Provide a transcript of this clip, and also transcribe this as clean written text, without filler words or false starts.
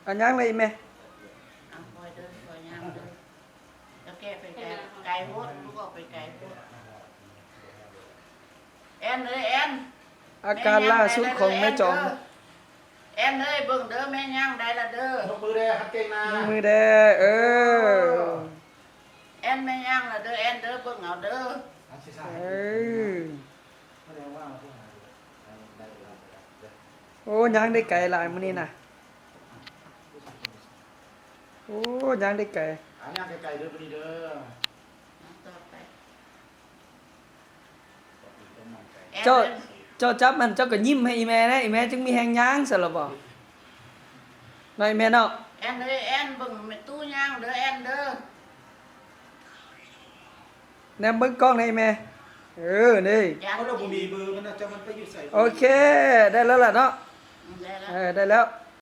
อันยังเลยแม่เอาคอยเดินคอยย่างเดินแล้วแกไปไกลโพดลูกออกไปไกลโพดแอนเลยแอน อาการล่าสุดของแม่จอม แอนเลยเบิ่งเด้อแม่ย่างได้ละเด้อย กมือได้ครับเก่งนะ มือแดเออ แอนแม่ย่างละเด้อแอนเด้อเบิ่งเอาเด้อ เออโอ้ยังได้ไก่หลายมื้อนี้น่ะโอ้ยังได้ไก่ อันนี้ไกลๆเด้อพอดีเด้อ ต่อไป เจ้าเจ้าจับมันเจ้าก็ยิ้มให้อีแม่นะอีแม่จึงมีแฮงย่างซะละบ่น้อยแม่เนาะ แอนเลยแอนเบิ่งแม่ตู้ย่างเด้อแอนเด้อ แนมเบิ่งกล้องให้แม่เออนี่ เขาเราบ่มีเบอร์มันจะมันไปอยู่ใส่ โอเคได้แล้วล่ะเนาะ ได้แล้ว ได้แล้ว